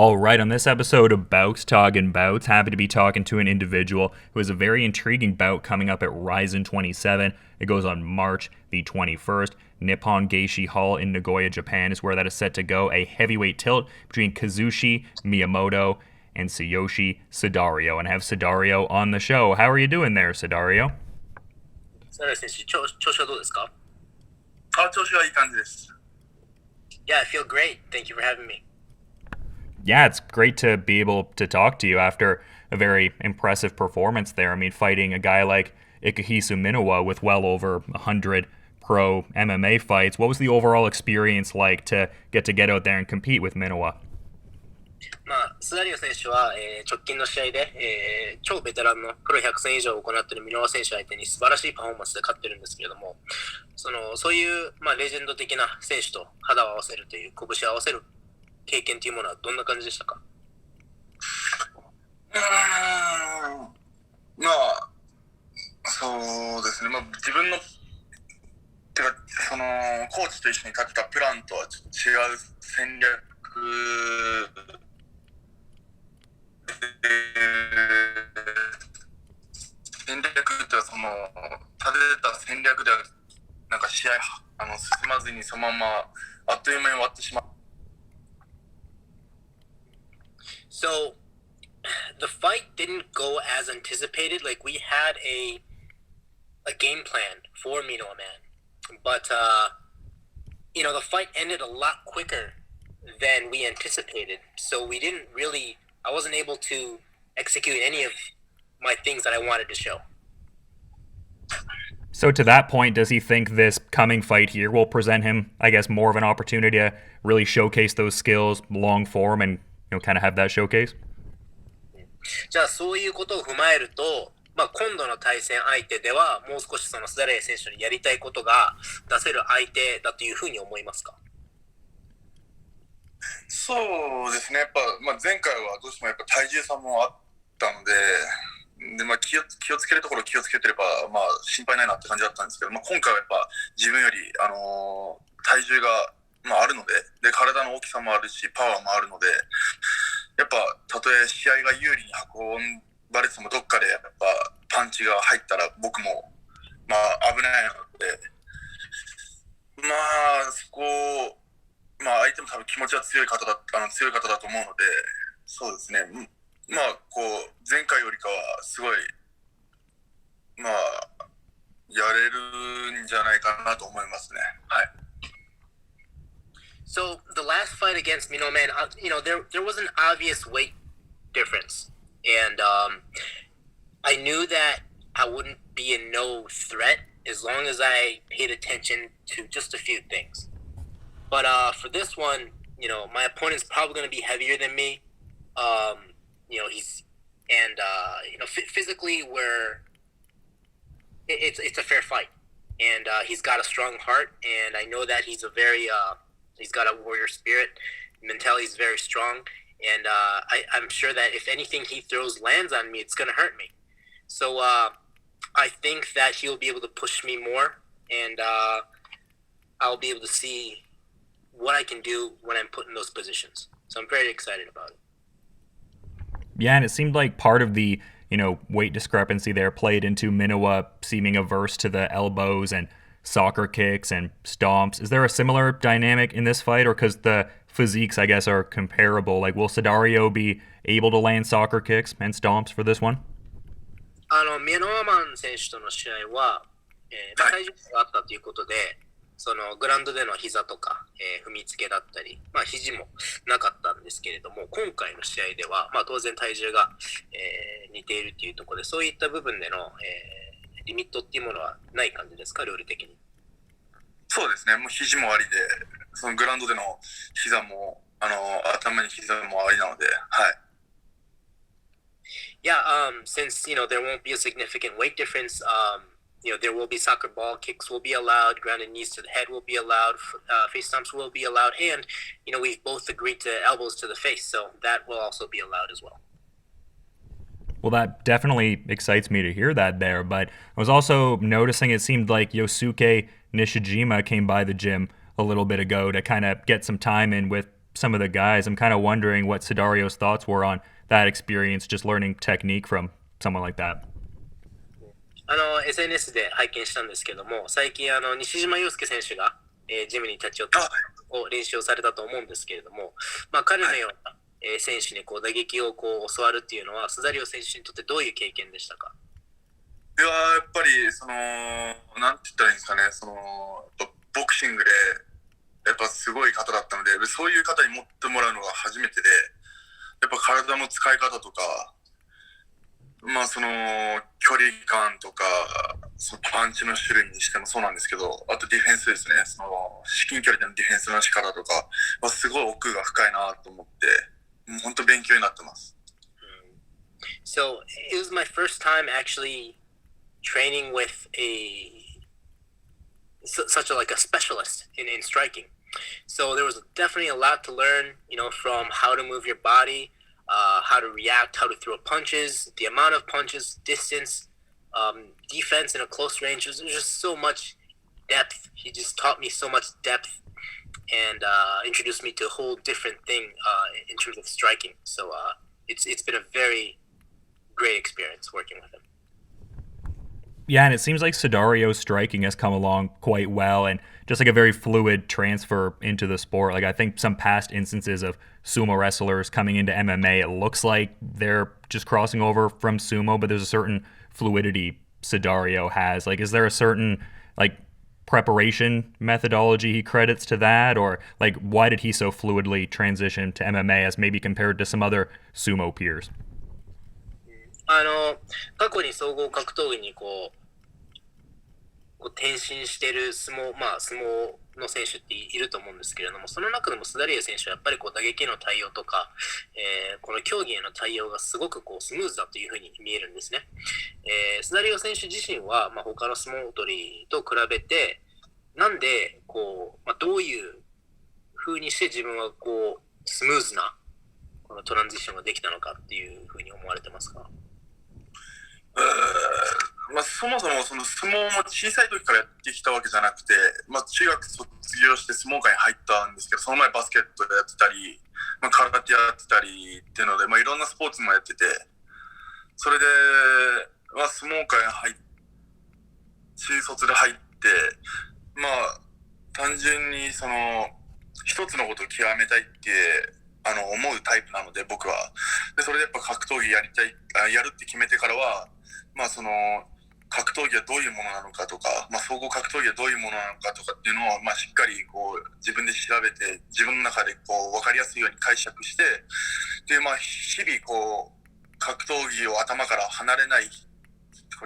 All right, on this episode of Bouts Talking Bouts, happy to be talking to an individual who has a very intriguing bout coming up at Rizin 27. It goes on March the 21st. Nippongaishi Hall in Nagoya, Japan is where that is set to go. A heavyweight tilt between Kazushi Miyamoto and Tsuyoshi Sudario. And I have Sudario on the show. How are you doing there, Sudario? サラ選手、調子はどうですか？調子はいい感じです。Yeah, I feel great. Thank you for having me. Yeah, it's great to be able to talk to you after a very impressive performance there. I mean, fighting a guy like Ikahisu Minowa with well over 100 pro MMA fights. What was the overall experience like to get out there and compete with Minowa? スダリオ選手は、直近の試合で、超ベテランのプロ100戦以上を行っているミノワ選手相手に素晴らしいパフォーマンスで勝ってるんですけれども、そういう、レジェンド的な選手と肌を合わせるという拳を合わせる経験というものはどんな感じでしたか？そうですね。自分のコーチと一緒に立てたプランとはちょっと違う戦略とは立てた戦略ではなんか試合進まずにそのままあっという間に終わってしまう。So, the fight didn't go as anticipated. Like, we had a game plan for Minowa Man. But, the fight ended a lot quicker than we anticipated. So I wasn't able to execute any of my things that I wanted to show. So to that point, does he think this coming fight here will present him, I guess, more of an opportunity to really showcase those skills, long form, and kind of have that showcase? じゃあそういうことを踏まえると、今度の対戦相手ではもう少しそのスダレイ選手にやりたいことが出せる相手だというふうに思いますか？そうですね。やっぱ、前回はどうしてもやっぱ体重差もあったので、気をつけるところ気をつけてれば、心配ないなって感じだったんですけど、今回はやっぱ自分より、体重が、あるので、体の大きさもあるし、パワーもあるので、やっぱたとえ試合が有利に運ばれてもどっかでやっぱパンチが入ったら僕も危ないので、そこを相手も多分気持ちは強い方だと思うので、そうですね。前回よりかはすごいやれるんじゃないかなと思いますね。はい。So the last fight against Minowa Man, there was an obvious weight difference, and I knew that I wouldn't be in no threat as long as I paid attention to just a few things. But for this one, my opponent's probably going to be heavier than me. Physically, it's a fair fight, and he's got a strong heart, and I know that he's he's got a warrior spirit. Mentality is very strong, and I'm sure that if anything he throws lands on me, it's going to hurt me. So I think that he'll be able to push me more, and I'll be able to see what I can do when I'm put in those positions. So I'm very excited about it. Yeah, and it seemed like part of the, weight discrepancy there played into Minowa seeming averse to the elbows and soccer kicks and stomps. Is there a similar dynamic in this fight, or because the physiques, I guess, are comparable? Like, will Sudario be able to land soccer kicks and stomps for this one? ミノワマン選手との試合は、体重差があったということで、そのグラウンドでの膝とか、踏みつけだったり、肘もなかったんですけれども、今回の試合では、当然体重が、似ているというところで、そういった部分での、リミットっていうものはない感じですか、ルール的に？そうですね。もう肘もありで、そのグラウンドでの膝も頭に膝もありなので、はい。Yeah, since there won't be a significant weight difference, there will be soccer ball kicks will be allowed, grounded knees to the head will be allowed, face stomps will be allowed, and we've both agreed to elbows to the face, so that will also be allowed as well. Well, that definitely excites me to hear that there, but I was also noticing it seemed like Yosuke Nishijima came by the gym a little bit ago to kind of get some time in with some of the guys. I'm kind of wondering what Sudario's thoughts were on that experience, just learning technique from someone like that. SNS で拝見したんですけども、最近西島陽介選手が、ジムに立ち寄って練習をされたと思うんですけれども、彼のような、選手に打撃を教わるっていうのは、スダリオ選手にとってどういう経験でしたか？いややっぱりなんて言ったらいいんですかね、ボクシングでやっぱすごい方だったので、そういう方に持ってもらうのが初めてで、やっぱ体の使い方とか、距離感とか、パンチの種類にしてもそうなんですけど、あとディフェンスですね、至近距離でのディフェンスの仕方とかはすごい奥が深いなと思って、もう本当勉強になってます。So it was my first time actually training with such a specialist in striking. So there was definitely a lot to learn, from how to move your body, how to react, how to throw punches, the amount of punches, distance, defense in a close range. There's just so much depth. He just taught me so much depth and introduced me to a whole different thing in terms of striking. So it's been a very great experience working with him. Yeah, and it seems like Sudario's striking has come along quite well, and just like a very fluid transfer into the sport. Like I think some past instances of sumo wrestlers coming into MMA, it looks like they're just crossing over from sumo, but there's a certain fluidity Sudario has. Like, is there a certain preparation methodology he credits to that, or why did he so fluidly transition to MMA as maybe compared to some other sumo peers? 過去に総合格闘技に転身している相撲の選手っていると思うんですけれども、その中でもスダリエ選手はやっぱり打撃への対応とか、この競技への対応がすごくスムーズだというふうに見えるんですね。スダリオ選手自身は、他の相撲取りと比べて、なんでどういうふうにして自分はスムーズなこのトランジションができたのかっていうふうに思われてますか？そもそも相撲も小さい時からやってきたわけじゃなくて、中学卒業して相撲界に入ったんですけど、その前バスケットやってたり、空手やってたりっていうので、いろんなスポーツもやってて、それで、相撲界に中卒で入って、単純に一つのことを極めたいって思うタイプなので、僕は。で、それでやっぱ格闘技やるって決めてからは、格闘技はどういうものなのかとか、総合格闘技はどういうものなのかとかっていうのを、しっかり自分で調べて、自分の中で分かりやすいように解釈して、で、日々格闘技を頭から離れない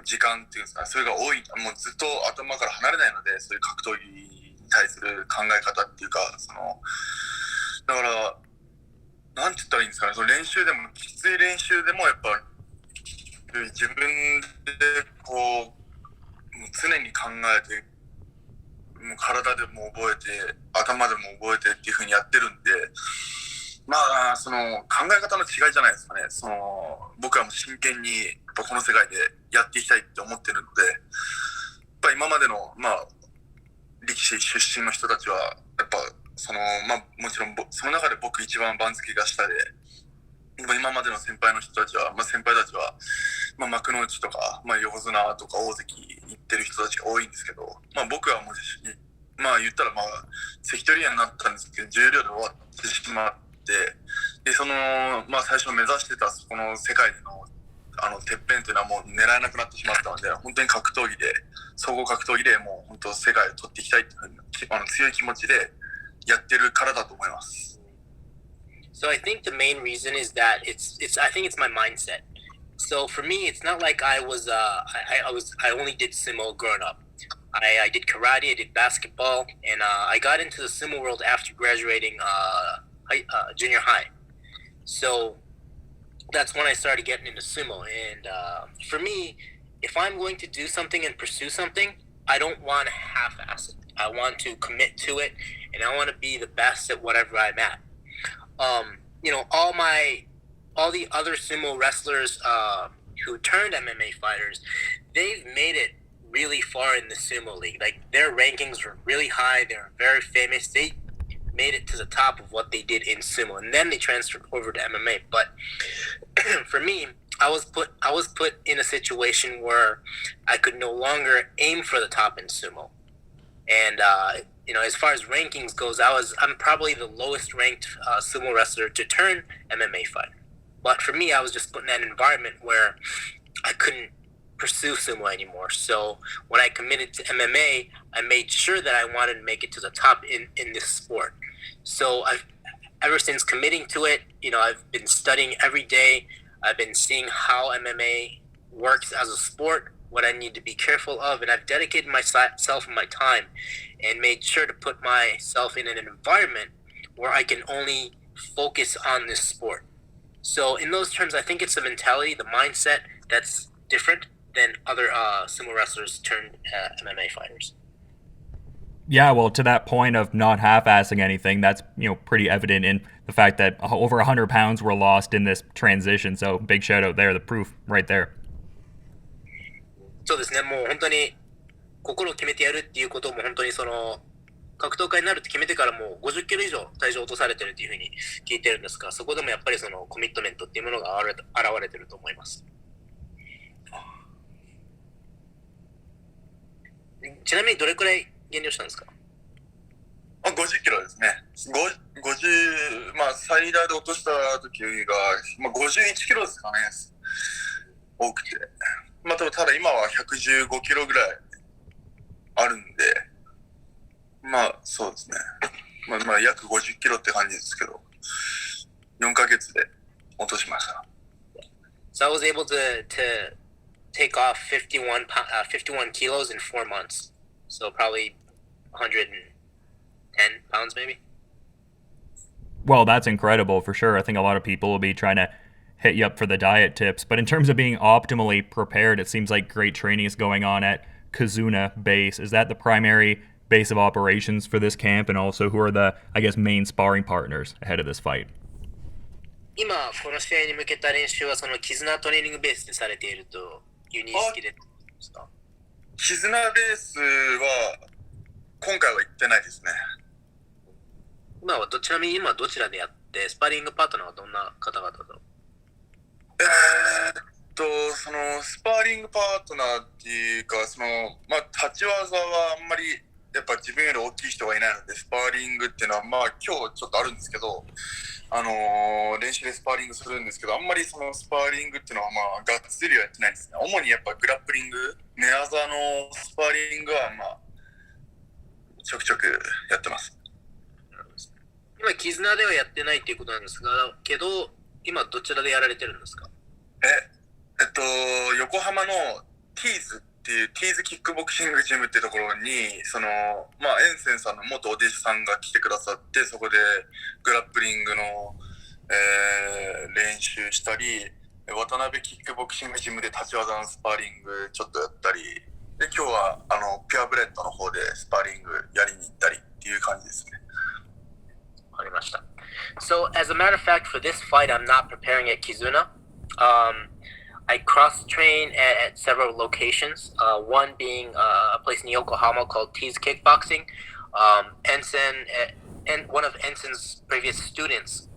時間っていうんですか、それが多い、もうずっと頭から離れないので、そういう格闘技に対する考え方っていうか、だから、なんて言ったらいいんですかね、練習でも、きつい練習でもやっぱ、自分で常に考えて、もう体でも覚えて、頭でも覚えてっていう風にやってるんで、考え方の違いじゃないですかね。僕はもう真剣にやっぱこの世界でやっていきたいって思ってるので、やっぱ今までの力士出身の人たちはやっぱもちろんその中で僕一番番付が下で、今までの先輩の人たちは、先輩たちは、幕内とか、横綱とか大関行ってる人たちが多いんですけど、僕はもう、言ったら関取にはなったんですけど、重量で終わってしまって、で、最初目指してたこの世界での、てっぺんというのはもう狙えなくなってしまったので、本当に格闘技で、総合格闘技でもう本当世界を取っていきたいっていうふうに、強い気持ちでやってるからだと思います。So I think the main reason is that I think it's my mindset. So for me, it's not like I only did sumo growing up. I did karate, I did basketball, and I got into the sumo world after graduating junior high. So that's when I started getting into sumo. And for me, if I'm going to do something and pursue something, I don't want to half-ass it. I want to commit to it, and I want to be the best at whatever I'm at. All the other sumo wrestlers who turned MMA fighters, they've made it really far in the sumo league. Like their rankings were really high. They were very famous. They made it to the top of what they did in sumo, and then they transferred over to MMA. But for me, I was put in a situation where I could no longer aim for the top in sumo, and as far as rankings goes, I'm probably the lowest ranked sumo wrestler to turn MMA fighter. But for me, I was just put in that environment where I couldn't pursue sumo anymore. So when I committed to MMA, I made sure that I wanted to make it to the top in this sport. So ever since committing to it, I've been studying every day. I've been seeing how MMA works as a sport, what I need to be careful of, and I've dedicated myself and my time and made sure to put myself in an environment where I can only focus on this sport. So in those terms, I think it's the mentality, the mindset that's different than other sumo wrestlers turned MMA fighters. Yeah, well, to that point of not half-assing anything, that's pretty evident in the fact that over 100 pounds were lost in this transition. So big shout out there, the proof right there. そうですね、もう本当に心を決めてやるっていうことも本当に格闘家になるって決めてからもう50キロ以上体重落とされてるっていうふうに聞いてるんですが、そこでもやっぱりコミットメントっていうものが現れてると思います。ちなみにどれくらい減量したんですか？50キロですね。50、最大で落とした時が、51キロですかね。多くて。ただ今は115キロぐらいあるんで、そうですね。約50キロって感じですけど、4ヶ月で落としました。So I was able to take off 51 kilos in 4 months. So probably 110 pounds maybe. Well, that's incredible for sure. I think a lot of people will be trying to hit you up for the diet tips. But in terms of being optimally prepared, it seems like great training is going on at Kazuna base. Is that the primary base of operations for this camp? And also, who are the, main sparring partners ahead of this fight? 今この試合に向けた練習は絆トレーニングベースでされているという認識ですか？絆ベースは今回は行ってないですね。ちなみに今どちらでやってスパーリングパートナーはどんな方々と？スパーリングパートナーっていうか立ち技はあんまりやっぱ自分より大きい人がいないので、スパーリングっていうのは今日ちょっとあるんですけど、練習でスパーリングするんですけど、あんまりスパーリングっていうのはがっつりはやってないですね。主にやっぱグラップリング、寝技のスパーリングはちょくちょくやってます。今絆ではやってないっていうことなんですが、今どちらでやられてるんですか？横浜のティーズっていうティーズキックボクシングジムっていうところにエンセンさんの元お弟子さんが来てくださって、そこでグラップリングの、練習したり、渡辺キックボクシングジムで立ち技のスパーリングちょっとやったりで、今日はピュアブレッドの方でスパーリングやりに行ったりっていう感じですね。わかりました。So as a matter of fact, for this fight, I'm not preparing at Kizuna. I cross-train at several locations, one being a place in Yokohama called T's Kickboxing. Enson and one of Enson's previous students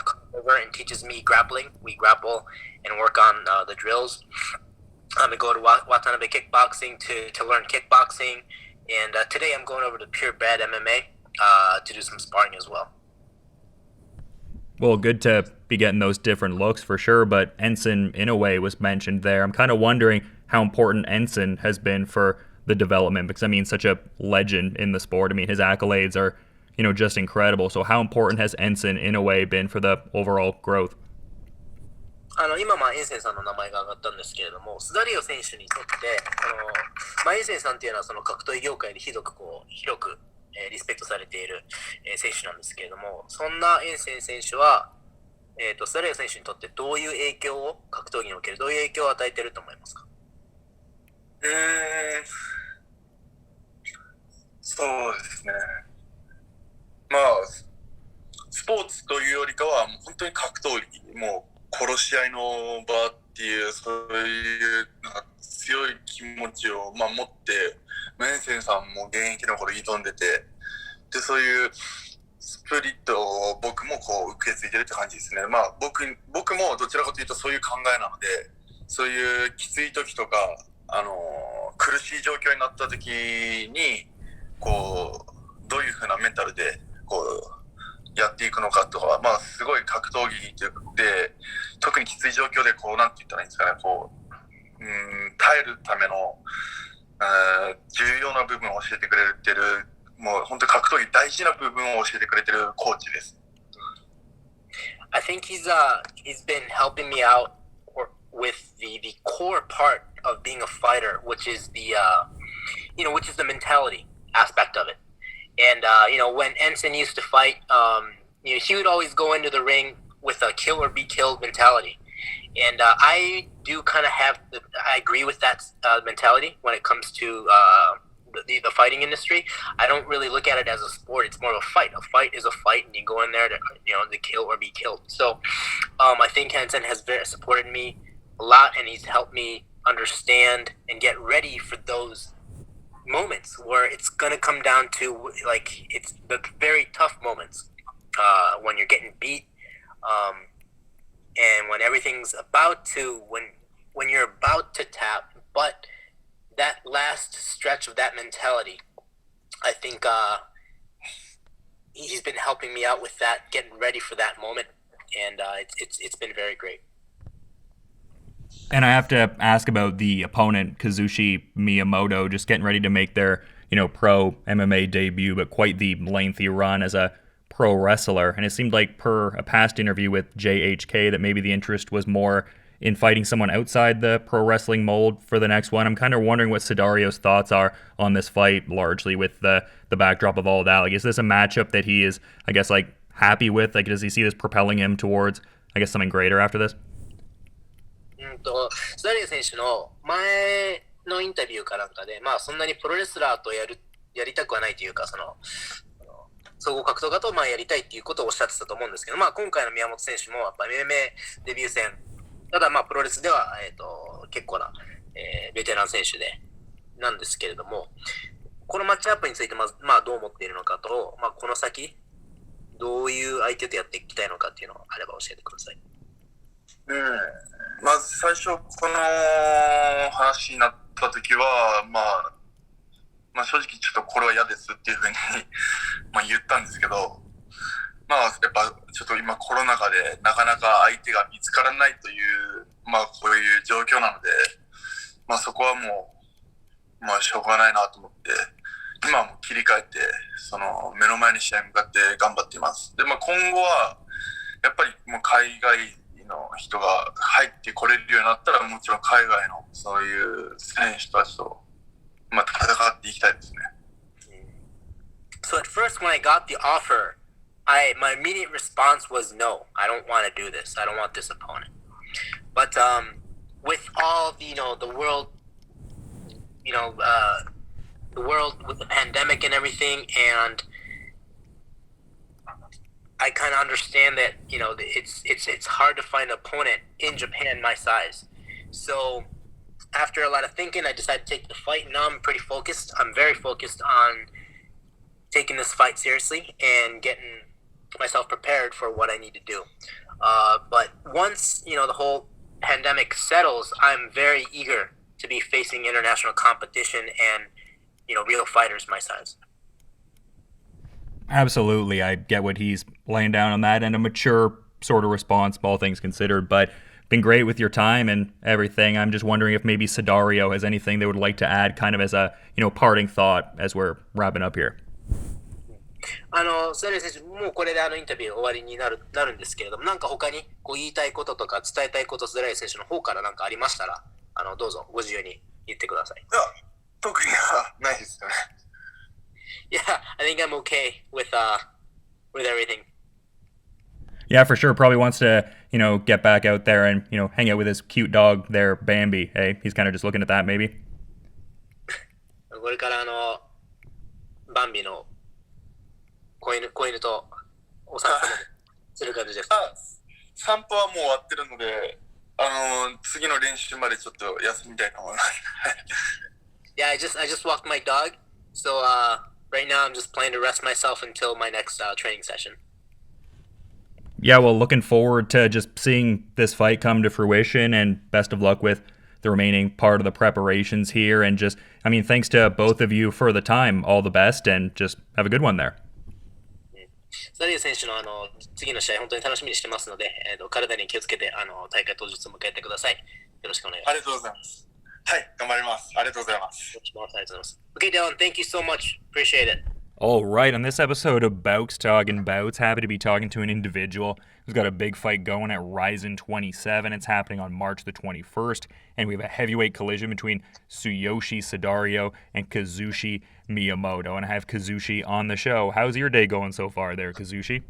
comes over and teaches me grappling. We grapple and work on the drills. I go to Watanabe Kickboxing to learn kickboxing. And today I'm going over to Purebred MMA to do some sparring as well. Well, good to be getting those different looks for sure, but Enson Inoue was mentioned there. I'm kind of wondering how important Enson has been for the development, because such a legend in the sport. His accolades are, just incredible. So how important has Enson Inoue been for the overall growth? 今エンセンさんの名前が挙がったんですけれども、スダリオ選手にとってエンセンさんっていうのは格闘技業界で広くリスペクトされている選手なんですけれども、そんなエンセン選手は、スダリオ選手にとってどういう影響を格闘技におけるどういう影響を与えていると思いますか？そうですね。スポーツというよりかは本当に格闘技、もう殺し合いの場っていうそういう強い気持ちを持って、エンセンさんも現役の頃挑んでて、で、そういうスプリットを僕もこう受け継いでるって感じですね。まあ僕もどちらかというとそういう考えなので、そういうきつい時とか、苦しい状況になった時に、こう、どういう風なメンタルで、こう、やっていくのかとか、まあすごい格闘技で、特にきつい状況でこう、なんて言ったらいいんですかね、こう、耐えるための、重要な部分を教えてくれてる、もう本当に格闘技大事な部分を教えてくれてるコーチです。I think he's been helping me out with the core part of being a fighter, which is which is the mentality aspect of it. And when Enson used to fight, he would always go into the ring with a kill or be killed mentality. And I do kind of I agree with that mentality when it comes to the fighting industry. I don't really look at it as a sport. It's more of a fight. A fight is a fight, and you go in there to kill or be killed. So I think Enson has supported me a lot, and he's helped me understand and get ready for those moments where it's gonna come down to it's the very tough moments when you're getting beat. And when everything's when you're about to tap, but that last stretch of that mentality, I think he's been helping me out with that, getting ready for that moment, and it's been very great. And I have to ask about the opponent, Kazushi Miyamoto, just getting ready to make their, pro MMA debut, but quite the lengthy run as a pro wrestler. And it seemed like per a past interview with JHK that maybe the interest was more in fighting someone outside the pro wrestling mold for the next one. I'm kind of wondering what Sudario's thoughts are on this fight, largely with the backdrop of all of that. Like, is this a matchup that he is, I guess, like, happy with? Like, does he see this propelling him towards, I guess, something greater after this? スダリオ選手の前のインタビューかなんかで、まあそんなにプロレスラーとやりたくはないというか、総合格闘家とやりたいっていうことをおっしゃってたと思うんですけど、まあ今回の宮本選手もやっぱ MMA デビュー戦、ただプロレスでは、結構な、ベテラン選手でなんですけれども、このマッチアップについてまず、どう思っているのかと、この先どういう相手とやっていきたいのかっていうのがあれば教えてください。まず最初この話になった時は、正直ちょっとこれは嫌ですっていうふうに言ったんですけど、やっぱちょっと今コロナ禍でなかなか相手が見つからないという、こういう状況なので、そこはもう、しょうがないなと思って、今はもう切り替えて、目の前に試合に向かって頑張っています。で、今後は、やっぱりもう海外の人が入ってこれるようになったら、もちろん海外のそういう選手たちと、戦っていきたいですね。So at first when I got the offer, my immediate response was no. I don't want to do this. I don't want this opponent. But with all the world, the world with the pandemic and everything, and I kind of understand that it's hard to find an opponent in Japan my size. So after a lot of thinking, I decided to take the fight. Now I'm pretty focused. I'm very focused on taking this fight seriously and getting myself prepared for what I need to do. But once the whole pandemic settles, I'm very eager to be facing international competition and real fighters my size. Absolutely. I get what he's laying down on that, and a mature sort of response, all things considered. But been great with your time and everything. I'm just wondering if maybe Sudario has anything they would like to add kind of as a, parting thought as we're wrapping up here. スダリオ選手、もうこれでインタビュー終わりになるんですけれども、なんか他に言いたいこととか伝えたいこと、スダリオ選手の方からなんかありましたら、どうぞご自由に言ってください。いや、特にはないですよね。Yeah, I think I'm okay with everything. Yeah, for sure. Probably wants to, get back out there and, hang out with his cute dog there, Bambi. Hey, he's kind of just looking at that, maybe. これからバンビの子犬とお散歩する感じです。散歩はもう終わってるので、次の練習までちょっと休みたいと思います。Yeah, I just walked my dog, so Right now, I'm just planning to rest myself until my next training session. Yeah, well, looking forward to just seeing this fight come to fruition, and best of luck with the remaining part of the preparations here. And just, I mean, thanks to both of you for the time. All the best, and just have a good one there. スダリオ選手の次の試合、本当に楽しみにしてますので、体に気をつけて大会当日を迎えてください。よろしくお願いします。ありがとうございます。はい、頑張ります。ありがとうございます。ありがとうございます。Okay, Dylan, thank you so much. Appreciate it. All right, on this episode of Bouts Talking Bouts, happy to be talking to an individual who's got a big fight going at Rizin 27. It's happening on March the 21st, and we have a heavyweight collision between Tsuyoshi Sudario and Kazushi Miyamoto. And I have Kazushi on the show. How's your day going so far there, Kazushi?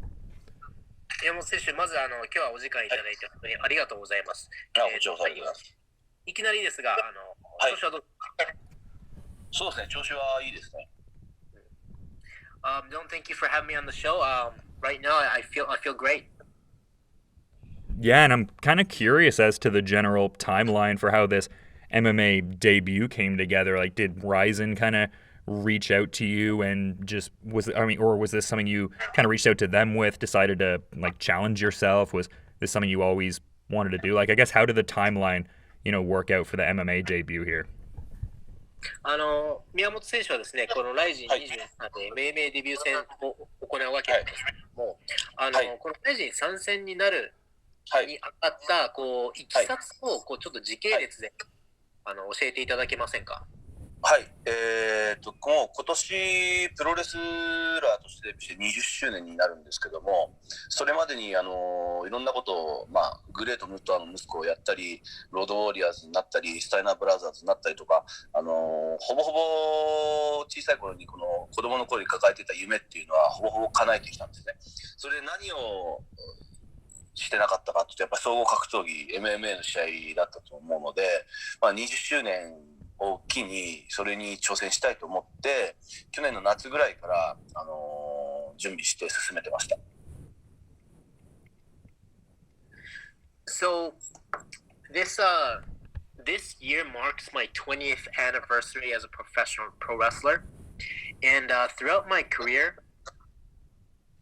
山本選手、まず今日はお時間いただいて本当にありがとうございます。こちらこそありがとうございます。いきなりですが、調子はどうですか？そうですね、調子はいいですね。Don't thank you for having me on the show. Right now, I feel great. Yeah, and I'm kind of curious as to the general timeline for how this MMA debut came together. Like, did Rizin kind of reach out to you and just or was this something you kind of reached out to them with, decided to like challenge yourself? Was this something you always wanted to do? Like, I guess, how did the timeline, work out for the MMA debut here? 宮本選手はですね、このライジン23で命名デビュー戦を行うわけなんですけども、このライジン参戦になるにあたったいきさつをちょっと時系列で教えていただけませんか？はい、もう今年プロレスラーとしてデビューして20周年になるんですけども、それまでにいろんなことを、グレート・ムットアの息子をやったり、ロード・ウォリアーズになったり、スタイナー・ブラザーズになったりとか、ほぼほぼ小さい頃にこの子供の頃に抱えていた夢っていうのはほぼほぼ叶えてきたんですね。それで何をしてなかったかというと、やっぱり総合格闘技 MMA の試合だったと思うので、20周年を機にそれに挑戦したいと思って去年の夏ぐらいから、準備して進めてました。So this year marks my 20th anniversary as a professional pro wrestler, and throughout my career,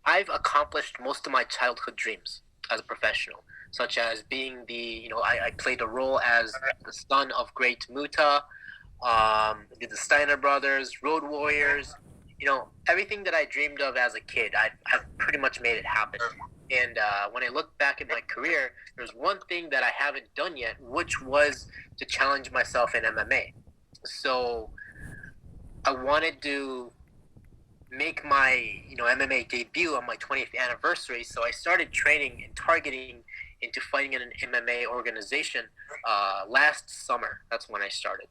I've accomplished most of my childhood dreams as a professional, such as being I played a role as the son of great Muta. Did the Steiner Brothers, Road Warriors, everything that I dreamed of as a kid, I've pretty much made it happen. And when I look back at my career, there's one thing that I haven't done yet, which was to challenge myself in MMA. So I wanted to make my MMA debut on my 20th anniversary. So I started training and targeting into fighting in an MMA organization last summer. That's when I started.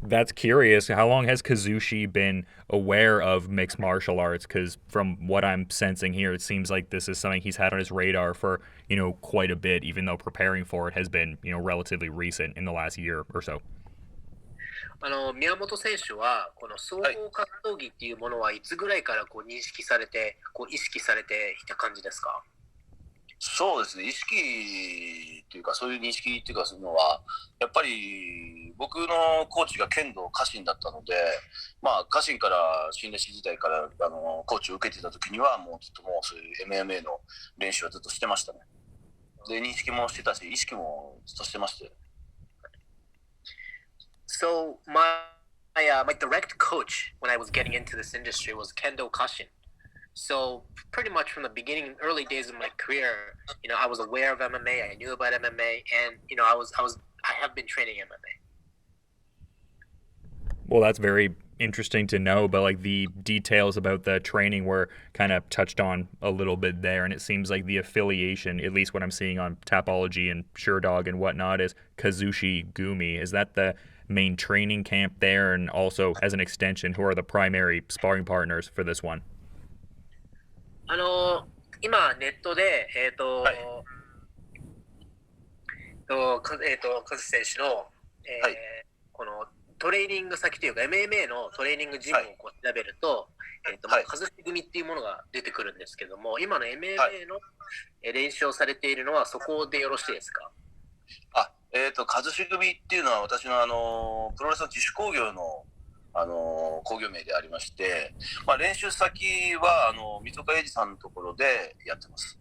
That's curious. How long has Kazushi been aware of mixed martial arts? Because from what I'm sensing here, it seems like this is something he's had on his radar for, quite a bit, even though preparing for it has been, relatively recent in the last year or so. 宮本選手はこの総合格闘技っていうものはいつぐらいから認識されて意識されていた感じですか？そうですね、意識っていうかそういう認識っていうかそういうのはやっぱり僕のコーチが剣道家臣だったので、家臣から新弟子時代からコーチを受けてた時にはもうずっとそういう MMA の練習はずっとしてましたね。で認識もしてたし意識もずっとしてましたよ。So my direct coach when I was getting into this industry was Kendo Kashin. So pretty much from the beginning, early days of my career, I was aware of MMA. I knew about MMA, and I have been training MMA. Well, that's very interesting to know, but like the details about the training were kind of touched on a little bit there, and it seems like the affiliation, at least what I'm seeing on Tapology and SureDog and whatnot, is Kazushi Gumi. Is that the main training camp there, and also as an extension, who are the primary sparring partners for this one? 今ネットでカズ選手の、このトレーニング先というか MMA のトレーニングジムを調べると、カズシ組っていうものが出てくるんですけども、今の MMA の練習をされているのはそこでよろしいですか？カズシ組っていうのは私のプロレスの自主興行の工業名でありまして、まあ、練習先は水岡英二さんのところでやってます。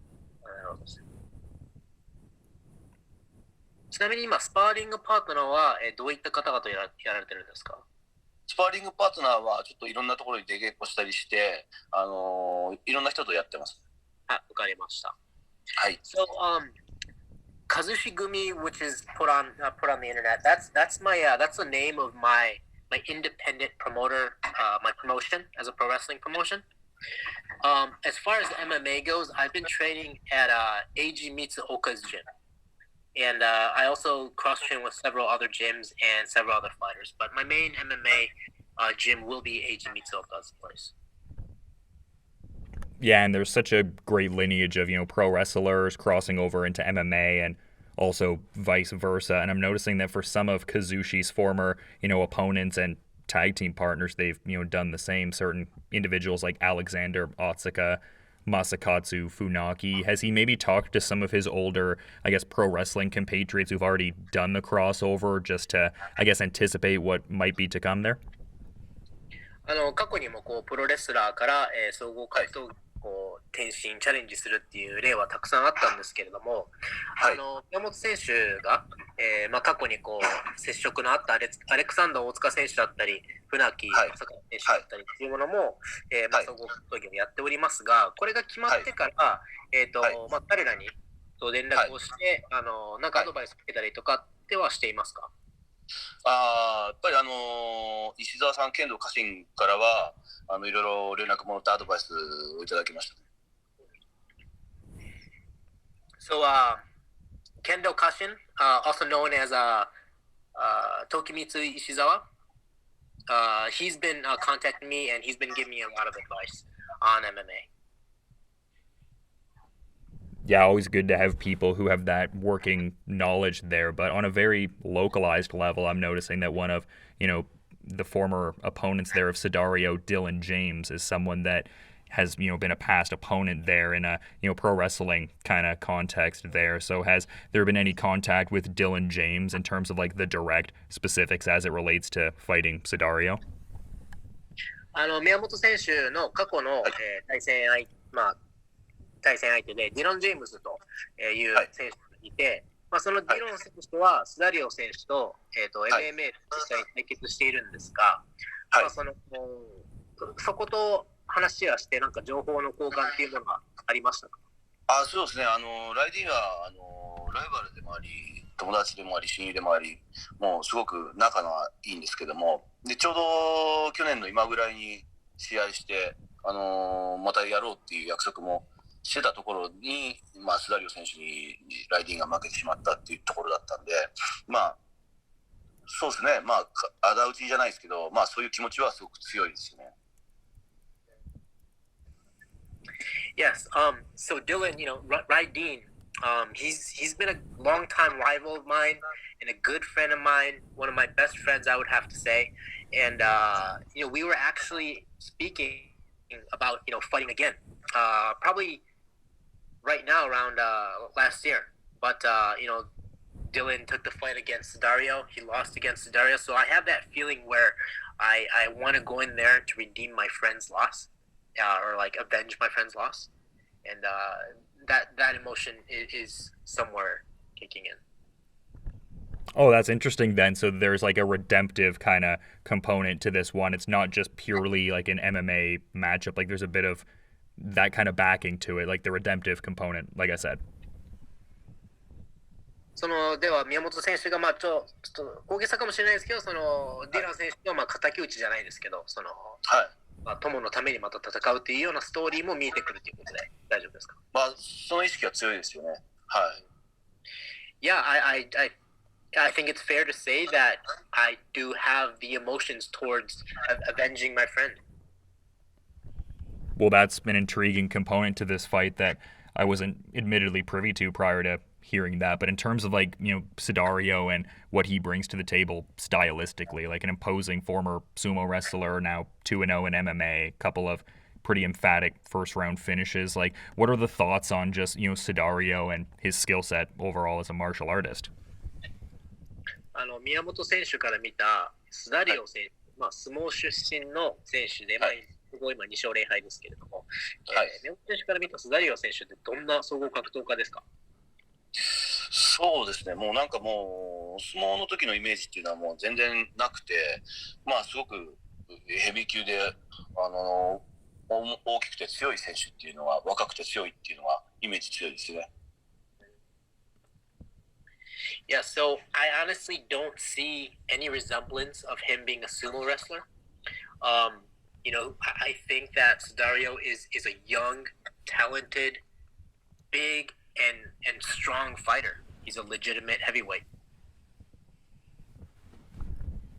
ちなみに今スパーリングパートナーはどういった方々とやられてるんですか？スパーリングパートナーはちょっといろんなところに出稽古したりして、いろんな人とやってます。はい、わかりました。はい。So, Kazushi Gumi, which is put on the internet, that's the name of my independent promoter, my promotion as a pro wrestling promotion. As far as MMA goes, I've been training at Eiji Mitsuoka's gym. And I also cross-train with several other gyms and several other fighters. But my main MMA gym will be Eiji Mitsuoka's place. Yeah, and there's such a great lineage of, pro wrestlers crossing over into MMA and also vice versa. And I'm noticing that for some of Kazushi's former, opponents and tag team partners, they've, done the same. Certain individuals like Alexander Otsuka, Masakatsu Funaki. Has he maybe talked to some of his older, I guess, pro wrestling compatriots who've already done the crossover just to, I guess, anticipate what might be to come there? 過去にもプロレスラーから、総合格闘技転身チャレンジするっていう例はたくさんあったんですけれども、はい、山本選手が、過去に接触のあったアレクサンダー大塚選手だったり船木正和選手だったりっていうものも、総合格闘技をやっておりますが、これが決まってから、彼らに連絡をして、なんかアドバイスを受けたりとかってはしていますか？やっぱり石澤さん、剣道家臣からはいろいろ連絡もらってアドバイスをいただきました。So, Kendo Kashin, also known as Tokimitsu Ishizawa, he's been contacting me and he's been giving me a lot of advice on MMA. Yeah, always good to have people who have that working knowledge there. But on a very localized level, I'm noticing that one of, the former opponents there of Sudario, Dylan James, is someone that has, been a past opponent there in a, pro wrestling kind of context there. So has there been any contact with Dylan James in terms of like the direct specifics as it relates to fighting Sudario? 宮本選手の過去の、対戦相手でディロン・ジェームズという選手がいて、そのディロン選手とはスダリオ選手と、MMA で実際に対決しているんですが、そこと話はしてなんか情報の交換っていうものがありましたか？そうですね。ライディはライバルでもあり、友達でもあり、親友でもあり、もうすごく仲のいいんですけども、でちょうど去年の今ぐらいに試合して、またやろうっていう約束もしてたところに、スダリオ選手にライディンが負けてしまったっていうところだったんで、そうですね、仇討ちじゃないですけど、そういう気持ちはすごく強いですよね。Yes, so Dylan, Raideen, he's been a long-time rival of mine and a good friend of mine, one of my best friends, I would have to say. And, we were actually speaking about, fighting again, probably right now around last year. But, Dylan took the fight against Sudario. He lost against Sudario. So I have that feeling where I want to go in there to redeem my friend's loss. Or like avenge my friend's loss, and that emotion is somewhere kicking in. Oh, that's interesting then. So there's like a redemptive kind of component to this one. It's not just purely like an MMA matchup. Like there's a bit of that kind of backing to it, like the redemptive component, like I said. では宮本選手がちょっと大げさかもしれないですけど、ディラン選手の敵討ちじゃないですけど、友のためにまた戦うっていうようなストーリーも見えてくるということで大丈夫ですか？その意識は強いですよね。はい。Yeah, I think it's fair to say that I do have the emotions towards avenging my friend. Well, that's an intriguing component to this fight that I wasn't admittedly privy to prior to hearing that. But in terms of like, Sudario and what he brings to the table stylistically, like an imposing former sumo wrestler, now 2-0 in MMA, a couple of pretty emphatic first round finishes. Like, what are the thoughts on just, Sudario and his skill set overall as a martial artist? 宮本選手から見たスダリオ選手相撲出身の選手で、すごい今2勝0敗ですけれども、宮本選手から見たスダリオ選手ってどんな総合格闘家ですか？そうですね、もうなんかもう相撲の時のイメージっていうのはもう全然なくて、すごくヘビー級で大きくて強い選手っていうのは、若くて強いっていうのはイメージ強いですね。Yeah, so I honestly don't see any resemblance of him being a sumo wrestler. I think that Sudario is a young, talented, big, and strong fighter. He's a legitimate heavyweight.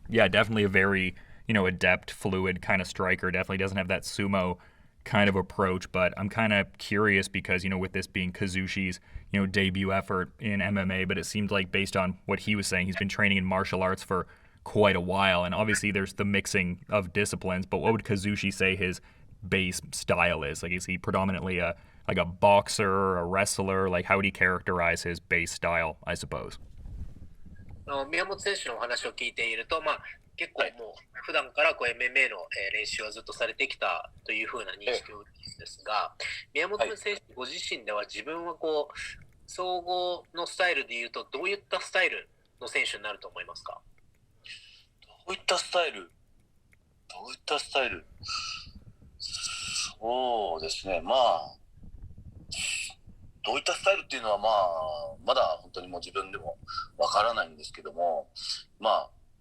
Yeah, definitely a very, adept, fluid kind of striker. Definitely doesn't have that sumo kind of approach, but I'm kind of curious because, with this being Kazushi's, debut effort in MMA, but it seemed like based on what he was saying, he's been training in martial arts for quite a while, and obviously there's the mixing of disciplines, but what would Kazushi say his base style is? Like, is he predominantly a boxer, a wrestler? Like, how would he characterize his base style, I suppose? 宮本選手のお話を聞いていると、結構もう普段からMMA の練習をずっとされてきたというふうな認識を受けるんですが、宮本選手ご自身では自分は総合のスタイルでいうとどういったスタイルの選手になると思いますか？どういったスタイルそうですね、どういったスタイルっていうのはまだ本当にもう自分でもわからないんですけども、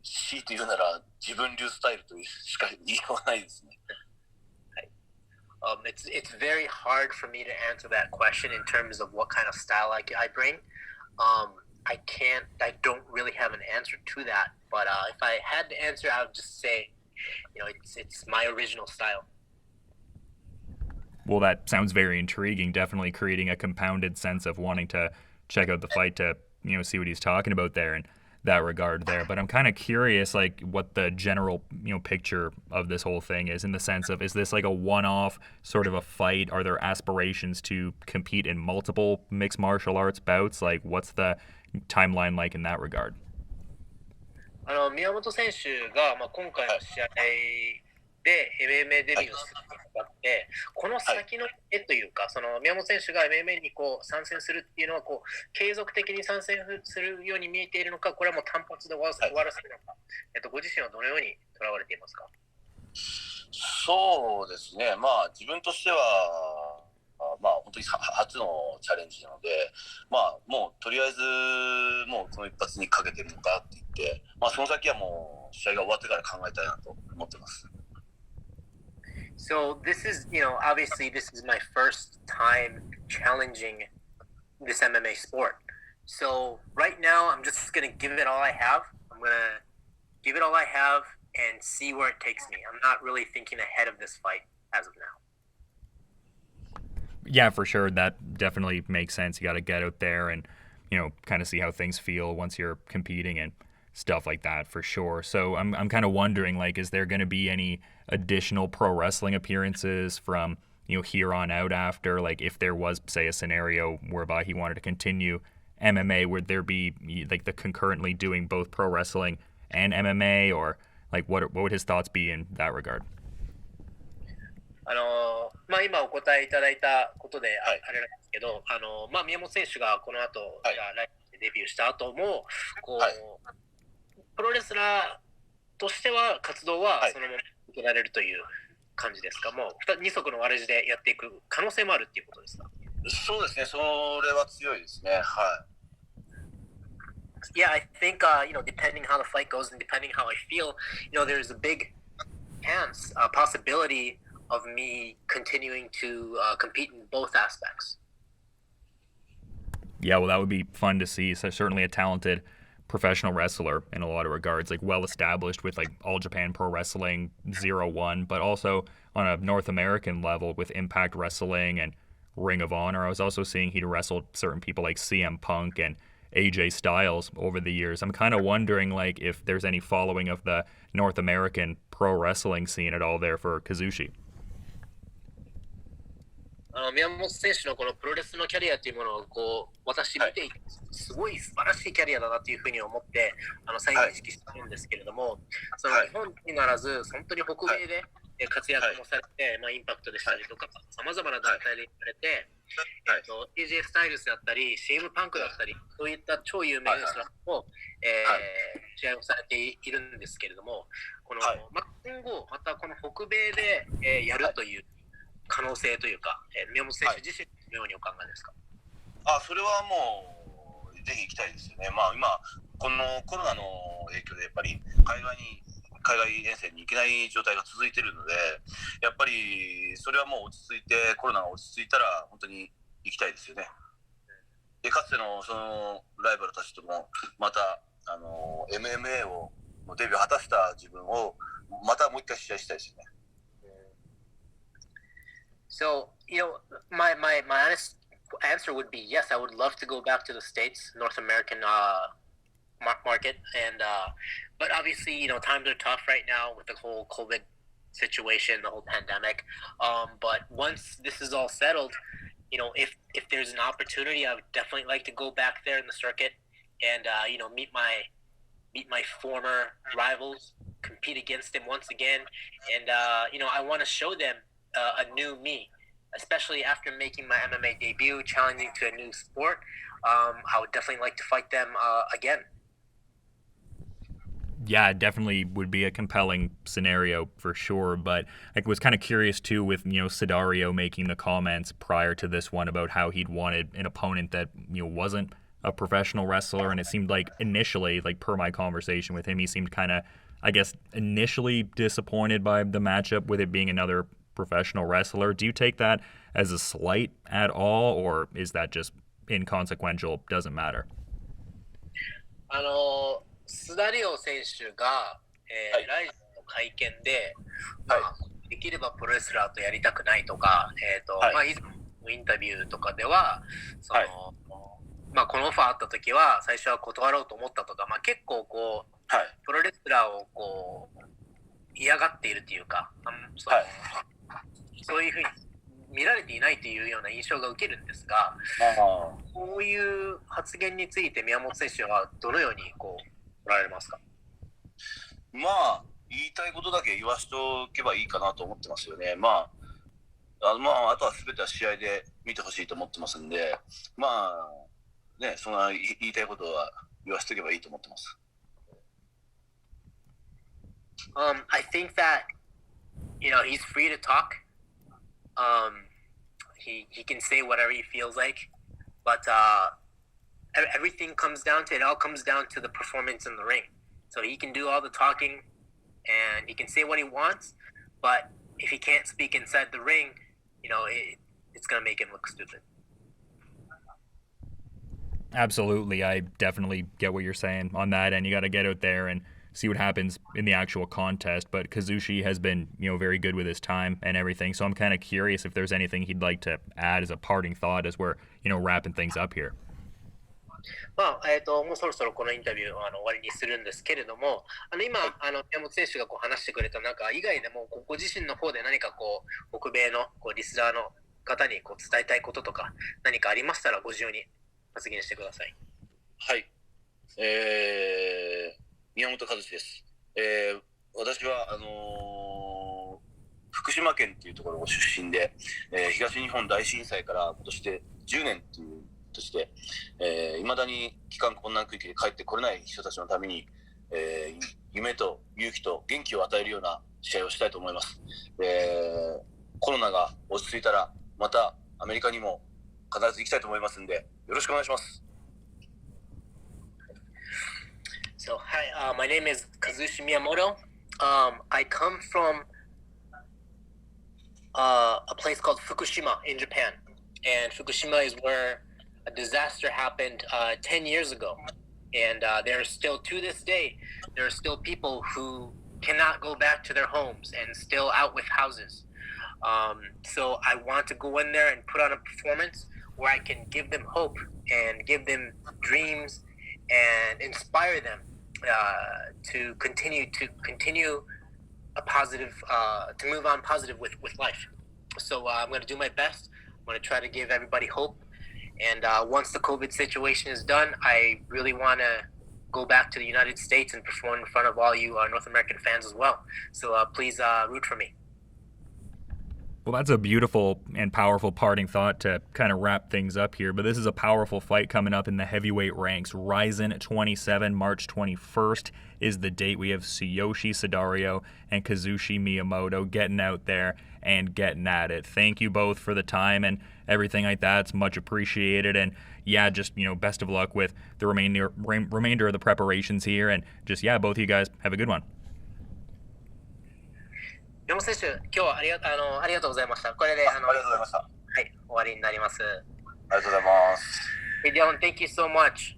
強いて言うなら自分流スタイルというしか言いようがないですね。It's very hard for me to answer that question in terms of what kind of style I bring. I don't really have an answer to that, but if I had to answer, I would just say, it's my original style. Well, that sounds very intriguing. Definitely creating a compounded sense of wanting to check out the fight to, see what he's talking about there in that regard there. But I'm kind of curious, like, what the general, picture of this whole thing is in the sense of, is this like a one-off sort of a fight? Are there aspirations to compete in multiple mixed martial arts bouts? Like, what's the timeline like in that regard? 宮本選手が、今回の試合で MMA デビューするにあたって、この先の絵というか、その宮本選手が MMA に参戦するっていうのは継続的に参戦するように見えているのか、これはもう単発で終わらせるのか、ご自身はどのようにとらわれていますか？そうですね、自分としては本当に初のチャレンジなので、もうとりあえずもうこの一発にかけてるのかって言って、その先はもう試合が終わってから考えたいなと思ってます。So this is, obviously this is my first time challenging this MMA sport. So right now I'm just going to give it all I have. I'm going to give it all I have and see where it takes me. I'm not really thinking ahead of this fight as of now. Yeah, for sure. That definitely makes sense. You got to get out there and, kind of see how things feel once you're competing and stuff like that, for sure. So I'm kind of wondering, like, is there going to be any additional pro wrestling appearances from, here on out after? Like, if there was, say, a scenario whereby he wanted to continue MMA, would there be, like, the concurrently doing both pro wrestling and MMA? Or, like, what would his thoughts be in that regard? 今お答えいただいたことであれなんですけど、宮本選手がこの後、来年デビューした後もプロレスラーとしては活動はそのまま受けられるという感じですか？もう二足のわらじでやっていく可能性もあるっていうことですか？そうですね、それは強いですね。Yeah, I think depending how the fight goes and depending how I feel, there's a big chance, possibility of me continuing to compete in both aspects. Yeah, well, that would be fun to see. So certainly a talented professional wrestler in a lot of regards, like well established with like All Japan Pro Wrestling 01, but also on a North American level with Impact Wrestling and Ring of Honor. I was also seeing he'd wrestled certain people like CM Punk and AJ Styles over the years. I'm kind of wondering, like, if there's any following of the North American pro wrestling scene at all there for Kazushi. 宮本選手のこのプロレスのキャリアというものを私見ていて、すごい素晴らしいキャリアだなというふうに思って再認識してるんですけれども、その日本にならず本当に北米で活躍もされて、インパクトでしたりとかさまざまな団体で行かれて、AJ スタイルスだったり CM パンクだったりそういった超有名な人も、試合をされているんですけれども、この今後またこの北米でやるという可能性というか、宮本選手自身のようにお考えですか？それはもうぜひ行きたいですよね。今このコロナの影響でやっぱり海外遠征に行けない状態が続いているので、やっぱりそれはもう落ち着いて、コロナが落ち着いたら本当に行きたいですよね。でかつてのそのライバルたちともまたMMA をデビュー果たした自分をまたもう一回試合したいですよね。So, my honest answer would be yes. I would love to go back to the States, North American market, and but obviously, times are tough right now with the whole COVID situation, the whole pandemic. But once this is all settled, if there's an opportunity, I would definitely like to go back there in the circuit and meet my former rivals, compete against them once again, and I want to show them a new me, especially after making my MMA debut, challenging to a new sport. I would definitely like to fight them again. Yeah, it definitely would be a compelling scenario for sure. But I was kind of curious too with Sudario making the comments prior to this one about how he'd wanted an opponent that wasn't a professional wrestler, and it seemed like initially, like per my conversation with him, he seemed kind of, I guess, initially disappointed by the matchup with it being another professional wrestler. Do you take that as a slight at all, or is that just inconsequential, doesn't matter? スダリオ選手が、ライズの会見で、できればプロレスラーとやりたくないとか、以前のインタビューとかではこのオファーあった時は最初は断ろうと思ったとか、結構プロレスラーを嫌がっているというか、そういうふうに見られていないというような印象が受けるんですが、こういう発言について宮本選手はどのように捉えられますか？言いたいことだけ言わしておけばいいかなと思ってますよね。あとは全ては試合で見てほしいと思ってますんで、そんな言いたいことは言わしておけばいいと思ってます。I think that he's free to talk. He can say whatever he feels like, but everything comes down to the performance in the ring. So he can do all the talking and he can say what he wants, but if he can't speak inside the ring, it's going to make him look stupid. Absolutely. I definitely get what you're saying on that, and you got to get out there and see what happens in the actual contest. But Kazushi has been, very good with his time and everything. So I'm kind of curious if there's anything he'd like to add as a parting thought as we're, wrapping things up here. もうそろそろこのインタビューを終わりにするんですけれども、今宮本選手が話してくれた中以外でもご自身の方で何か北米のリスナーの方に伝えたいこととか何かありましたらご自由に発言してください。はい。宮本和志です。私は福島県というところご出身で、東日本大震災から今年で10年という年で、未だに帰還困難区域で帰ってこれない人たちのために、夢と勇気と元気を与えるような試合をしたいと思います。コロナが落ち着いたらまたアメリカにも必ず行きたいと思いますんでよろしくお願いします。So, hi, my name is Kazushi Miyamoto. I come from a place called Fukushima in Japan. And Fukushima is where a disaster happened 10 years ago. And there are still, to this day, there are still people who cannot go back to their homes and still out with houses. So I want to go in there and put on a performance where I can give them hope and give them dreams and inspire them to continue a positive, to move on positive with life. So I'm going to do my best. want to try to give everybody hope. And once the COVID situation is done, I really want to go back to the United States and perform in front of all you North American fans as well. So please root for me. Well, that's a beautiful and powerful parting thought to kind of wrap things up here. But this is a powerful fight coming up in the heavyweight ranks. Rizin 27, March 21st is the date. We have Tsuyoshi Sudario and Kazushi Miyamoto getting out there and getting at it. Thank you both for the time and everything like that. It's much appreciated. And yeah, just, best of luck with the remainder of the preparations here. And just, yeah, both of you guys have a good one. 山本選手、今日はありがとうございました。これでありがとうございました。はい、終わりになります。ありがとうございます。Hey Dylan, thank you so much.